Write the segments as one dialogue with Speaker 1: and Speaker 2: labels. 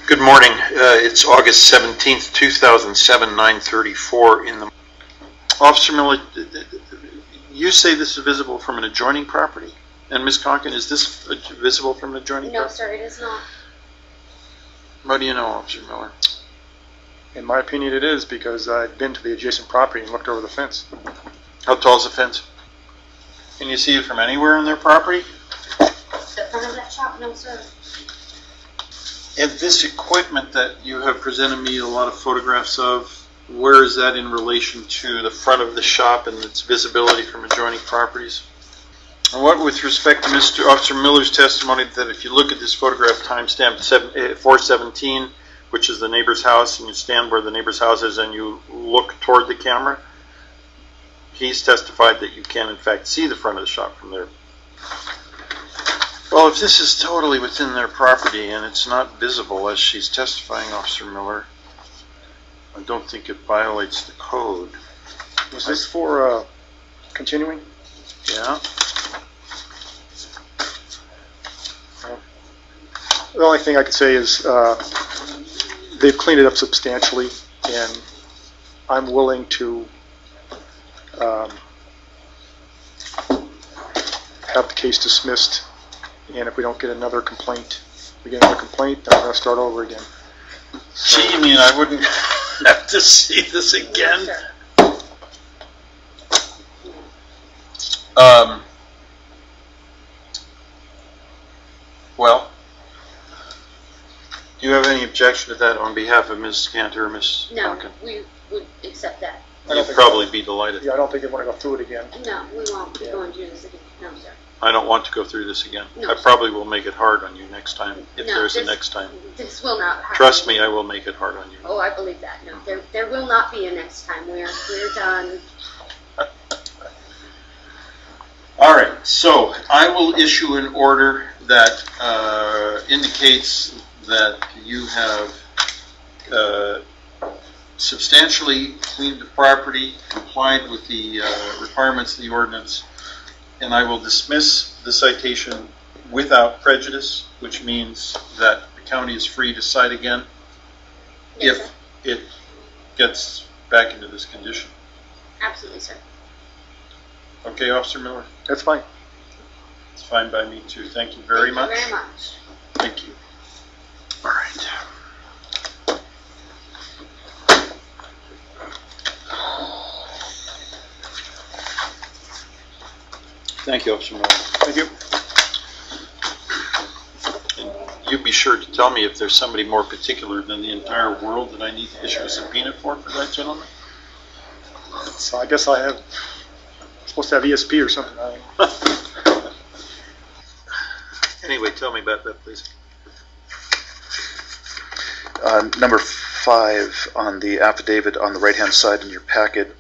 Speaker 1: Good morning. It's August 17th, 2007, 9:34 in the... Officer Miller, you say this is visible from an adjoining property? And Ms. Conkin, is this visible from an adjoining property?
Speaker 2: No, sir, it is not.
Speaker 1: What do you know, Officer Miller?
Speaker 3: In my opinion, it is, because I've been to the adjacent property and looked over the fence.
Speaker 1: How tall is the fence? Can you see it from anywhere on their property?
Speaker 2: The front of that shop? No, sir.
Speaker 1: And this equipment that you have presented me a lot of photographs of, where is that in relation to the front of the shop and its visibility from adjoining properties? And what with respect to Mr. Officer Miller's testimony that if you look at this photograph timestamp 417, which is the neighbor's house, and you stand where the neighbor's house is and you look toward the camera, he's testified that you can in fact see the front of the shop from there. Well, if this is totally within their property and it's not visible as she's testifying, Officer Miller, I don't think it violates the code.
Speaker 3: Was this for continuing?
Speaker 1: Yeah.
Speaker 3: The only thing I could say is they've cleaned it up substantially, and I'm willing to have the case dismissed. And if we don't get another complaint, then we're going to start over again.
Speaker 1: So, gee, you mean I wouldn't have to see this again? Well, do you have any objection to that on behalf of Ms. Cantor or Ms.
Speaker 2: No,
Speaker 1: Conkin?
Speaker 2: we would accept that.
Speaker 1: You'd probably be delighted.
Speaker 3: Yeah, I don't think they want to go through it again.
Speaker 2: No, we won't be going through this again. No, sir.
Speaker 1: I don't want to go through this again.
Speaker 2: No,
Speaker 1: I probably will make it hard on you next time, if
Speaker 2: No,
Speaker 1: there's a next time.
Speaker 2: This will not happen.
Speaker 1: Trust me, I will make it hard on you.
Speaker 2: Oh, I believe that. No, there will not be a next time. We're done.
Speaker 1: All right, so I will issue an order that indicates that you have substantially cleaned the property, complied with the requirements of the ordinance, and I will dismiss the citation without prejudice, which means that the county is free to cite again
Speaker 2: Yes,
Speaker 1: if
Speaker 2: sir.
Speaker 1: it gets back into this condition.
Speaker 2: Absolutely, sir.
Speaker 1: Okay, Officer Miller?
Speaker 3: That's fine.
Speaker 1: It's fine by me too. Thank you very much.
Speaker 2: Thank you very much.
Speaker 1: Thank you. All right. Thank you, Officer Miller.
Speaker 3: Thank you.
Speaker 1: And you be sure to tell me if there's somebody more particular than the entire world that I need to issue a subpoena for that gentleman.
Speaker 3: So I guess I have supposed to have ESP or something.
Speaker 1: Anyway, tell me about that, please.
Speaker 4: Number 5 on the affidavit on the right-hand side in your packet.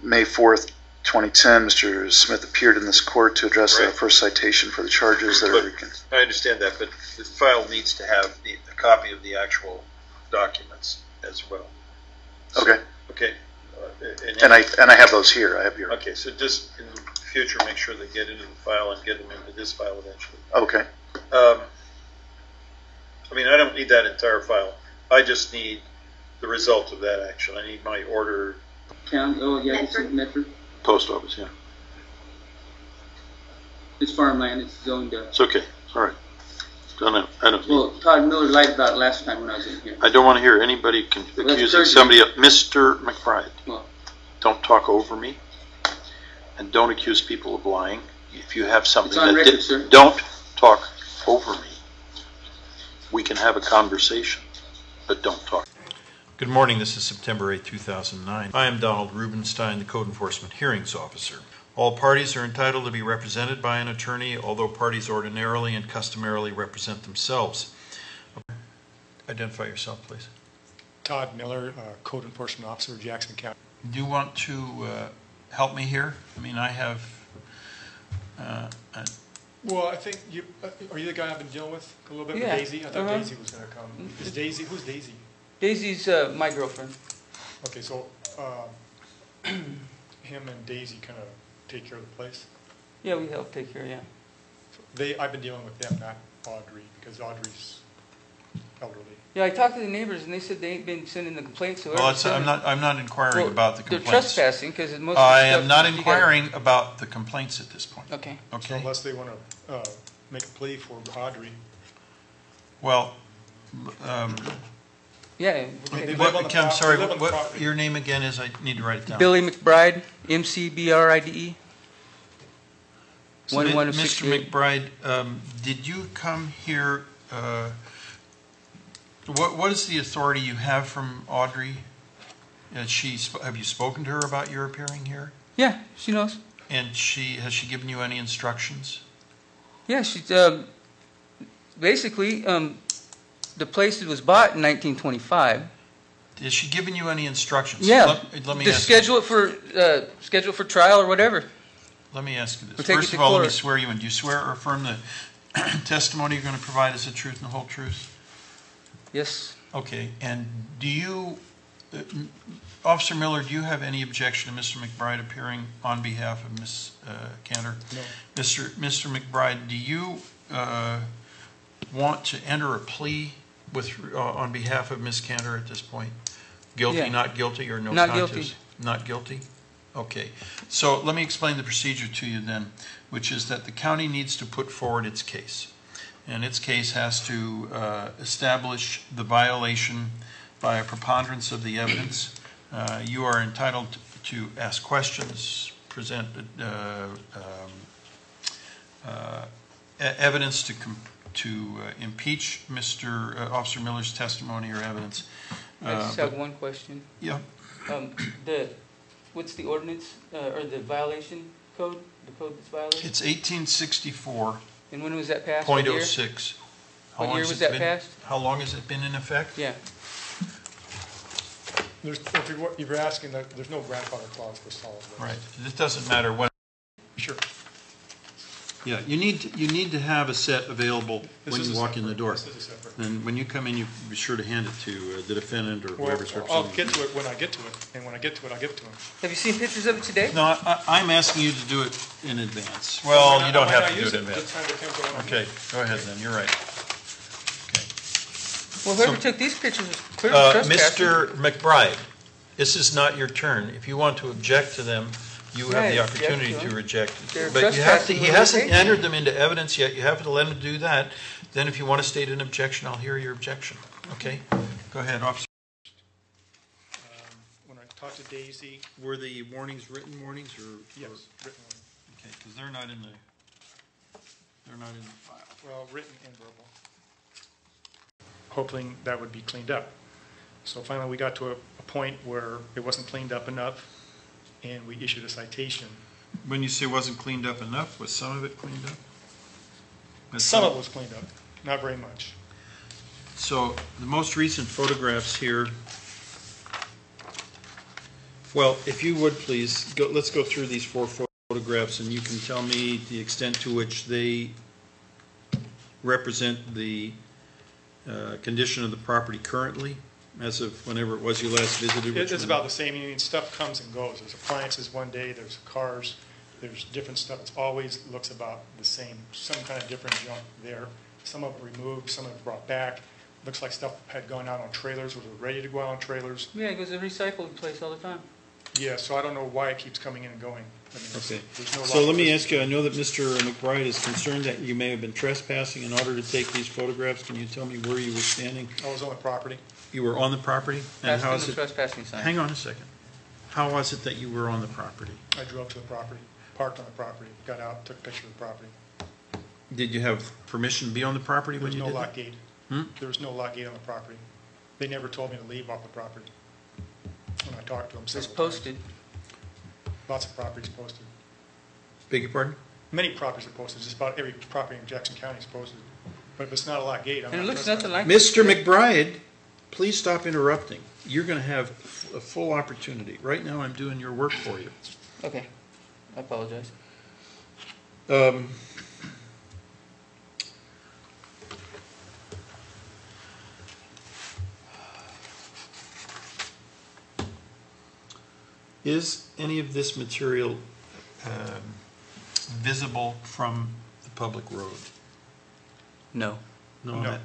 Speaker 4: May 4th, 2010, Mr. Smith appeared in this court to address the first citation for the charges that are...
Speaker 1: I understand that, but the file needs to have a copy of the actual documents as well. So,
Speaker 4: Okay.
Speaker 1: Okay.
Speaker 4: And I have those here. I have your...
Speaker 1: Okay, so just in the future, make sure they get into the file and get them into this file eventually.
Speaker 4: Okay.
Speaker 1: I mean, I don't need that entire file. I just need the result of that action. I need my order.
Speaker 5: County, oh yeah, it's
Speaker 2: Medford.
Speaker 5: Medford.
Speaker 1: Post office, yeah.
Speaker 5: It's farmland, it's zoned.
Speaker 1: It's okay. All right. I don't need.
Speaker 5: Well, Todd Miller lied about it last time when I was in here.
Speaker 1: I don't want to hear anybody
Speaker 5: Well,
Speaker 1: accusing
Speaker 5: that's
Speaker 1: somebody of Mr. McBride.
Speaker 5: Well,
Speaker 1: Don't talk over me, and don't accuse people of lying. If you have something
Speaker 5: It's on
Speaker 1: that
Speaker 5: record, sir.
Speaker 1: don't talk over me. We can have a conversation, but don't talk. Good morning. This is September 8, 2009. I am Donald Rubenstein, the Code Enforcement Hearings Officer. All parties are entitled to be represented by an attorney, although parties ordinarily and customarily represent themselves. Identify yourself, please.
Speaker 6: Todd Miller, Code Enforcement Officer, Jackson County.
Speaker 1: Do you want to help me here? I mean, I have...
Speaker 6: Well, I think you are you the guy I've been dealing with a little bit
Speaker 5: Yeah.
Speaker 6: with Daisy? I thought Daisy was going to come. Is Daisy? Who's Daisy?
Speaker 5: Daisy's my girlfriend.
Speaker 6: Okay, so him and Daisy kind of take care of the place.
Speaker 5: Yeah, we help take care, yeah.
Speaker 6: So I've been dealing with them, not Audrey, because Audrey's elderly.
Speaker 5: Yeah, I talked to the neighbors and they said they ain't been sending the complaints. So
Speaker 7: Well, I'm not inquiring
Speaker 5: Well,
Speaker 7: about the
Speaker 5: they're
Speaker 7: complaints.
Speaker 5: trespassing because most of the
Speaker 7: I
Speaker 5: stuff
Speaker 7: am not
Speaker 5: you gotta-
Speaker 7: inquiring about the complaints at this point.
Speaker 5: Okay.
Speaker 6: So
Speaker 7: Okay?
Speaker 6: unless they want to make a plea for Audrey.
Speaker 7: Well,
Speaker 5: Yeah.
Speaker 6: mean, they
Speaker 7: what,
Speaker 6: live on the
Speaker 7: I'm sorry,
Speaker 6: they live on the
Speaker 7: what,
Speaker 6: property.
Speaker 7: your name again is, I need to write it down.
Speaker 5: Billy McBride, McBride.
Speaker 7: So, Mr.
Speaker 5: 1168.
Speaker 7: McBride, did you come here, what is the authority you have from Audrey? Have you spoken to her about your appearing here?
Speaker 5: Yeah, she knows.
Speaker 7: And has she given you any instructions?
Speaker 5: Yeah, she's basically the place was bought in 1925.
Speaker 7: Has she given you any instructions?
Speaker 5: Yeah,
Speaker 7: Let me
Speaker 5: to
Speaker 7: ask
Speaker 5: schedule for trial or whatever.
Speaker 7: Let me ask you
Speaker 5: We'll
Speaker 7: this.
Speaker 5: take it
Speaker 7: First
Speaker 5: to
Speaker 7: of all, let me
Speaker 5: court.
Speaker 7: swear you in. Do you swear or affirm the testimony you're going to provide is the truth and the whole truth?
Speaker 5: Yes.
Speaker 7: Okay, and do you, Officer Miller, do you have any objection to Mr. McBride appearing on behalf of Ms. Cantor?
Speaker 6: No.
Speaker 7: Mr. McBride, do you want to enter a plea on behalf of Ms. Cantor at this point? Guilty,
Speaker 5: Yeah.
Speaker 7: not guilty, or no
Speaker 5: Not
Speaker 7: contest?
Speaker 5: guilty.
Speaker 7: Not guilty? Okay. So let me explain the procedure to you then, which is that the county needs to put forward its case. And its case has to establish the violation by a preponderance of the evidence. You are entitled to ask questions, present evidence to impeach Mr. Officer Miller's testimony or evidence.
Speaker 5: I just have one question.
Speaker 7: Yeah.
Speaker 5: What's the ordinance or the violation code? The code that's violated?
Speaker 7: It's 1864.06.
Speaker 5: And when was that passed? What year?
Speaker 7: How
Speaker 5: What
Speaker 7: long
Speaker 5: year
Speaker 7: has
Speaker 5: was
Speaker 7: it
Speaker 5: that
Speaker 7: been-
Speaker 5: passed?
Speaker 7: How long has it been in effect?
Speaker 5: Yeah.
Speaker 6: If you're asking, there's no grandfather clause for solid waste.
Speaker 7: Right. It doesn't matter when.
Speaker 6: Sure.
Speaker 7: Yeah, you need to have a set available
Speaker 6: This
Speaker 7: when
Speaker 6: is
Speaker 7: you
Speaker 6: a
Speaker 7: walk in the
Speaker 6: separate-
Speaker 7: door.
Speaker 6: This is a separate.
Speaker 7: And when you come in, you be sure to hand it to the defendant or
Speaker 6: Well,
Speaker 7: whoever's
Speaker 6: I'll
Speaker 7: representing.
Speaker 6: get to it when I get to it, and when I get to it, I'll give it to him.
Speaker 5: Have you seen pictures of it today?
Speaker 7: No, I'm asking you to do it in advance. Well, you don't have to do it in
Speaker 6: This
Speaker 7: advance.
Speaker 6: time depends on when I
Speaker 7: Okay, go ahead then, you're right. Okay.
Speaker 5: Well, whoever
Speaker 7: So-
Speaker 5: took these pictures was clearly trespassing.
Speaker 7: Mr. McBride, this is not your turn. If you want to object to them, you have the
Speaker 5: Yeah, object
Speaker 7: opportunity
Speaker 5: to
Speaker 7: to
Speaker 5: them.
Speaker 7: reject.
Speaker 5: They're
Speaker 7: But you have to,
Speaker 5: trespassing
Speaker 7: he
Speaker 5: when
Speaker 7: hasn't
Speaker 5: they're taking
Speaker 7: entered
Speaker 5: it.
Speaker 7: them into evidence yet. You have to let him do that. Then if you want to state an objection, I'll hear your objection. Okay? Go ahead, officer.
Speaker 6: When I talked to Daisy,
Speaker 7: Were the warnings written warnings or?
Speaker 6: yes, written one.
Speaker 7: Okay, because they're not in the file.
Speaker 6: Well, written and verbal. Hoping that would be cleaned up. So finally, we got to a point where it wasn't cleaned up enough, and we issued a citation.
Speaker 7: When you say wasn't cleaned up enough, was some of it cleaned up?
Speaker 6: Some of it was cleaned up, not very much.
Speaker 7: So the most recent photographs here, well, if you would please, let's go through these 4 photographs and you can tell me the extent to which they represent the condition of the property currently, as of whenever it was you last visited. which
Speaker 6: It's
Speaker 7: one?
Speaker 6: about the same. I mean, stuff comes and goes. There's appliances one day, there's cars, there's different stuff. It always looks about the same, some kind of different junk there. Some of it removed, some of it brought back. Looks like stuff had gone out on trailers, was ready to go out on trailers.
Speaker 5: Yeah, it goes to the recycling place all the time.
Speaker 6: Yeah, so I don't know why it keeps coming in and going. I mean,
Speaker 7: Okay,
Speaker 6: there's no
Speaker 7: so let me
Speaker 6: logic.
Speaker 7: ask you, I know that Mr. McBride is concerned that you may have been trespassing in order to take these photographs. Can you tell me where you were standing?
Speaker 6: I was on the property.
Speaker 7: You were on the property? And how
Speaker 5: That's
Speaker 7: is
Speaker 5: the
Speaker 7: it?
Speaker 5: trespassing sign.
Speaker 7: Hang on a second. How was it that you were on the property?
Speaker 6: I drove to the property, parked on the property, got out, took a picture of the property.
Speaker 7: Did you have permission to be on the property
Speaker 6: There
Speaker 7: when
Speaker 6: was
Speaker 7: you
Speaker 6: no
Speaker 7: did
Speaker 6: lock
Speaker 7: that?
Speaker 6: gate.
Speaker 7: Hmm?
Speaker 6: There was no lock gate on the property. They never told me to leave off the property when I talked to them
Speaker 5: It's
Speaker 6: several times.
Speaker 5: posted.
Speaker 6: Lots of properties posted.
Speaker 7: Beg your pardon?
Speaker 6: Many properties are posted, just about every property in Jackson County is posted. But if it's not a lock gate, I'm
Speaker 5: And
Speaker 6: not.
Speaker 5: it looks
Speaker 6: trespassing.
Speaker 5: nothing like
Speaker 7: Mr. McBride, please stop interrupting. You're going to have a full opportunity. Right now, I'm doing your work for you.
Speaker 5: Okay, I apologize.
Speaker 7: Is any of this material visible from the public road?
Speaker 5: No.
Speaker 7: No.
Speaker 6: No.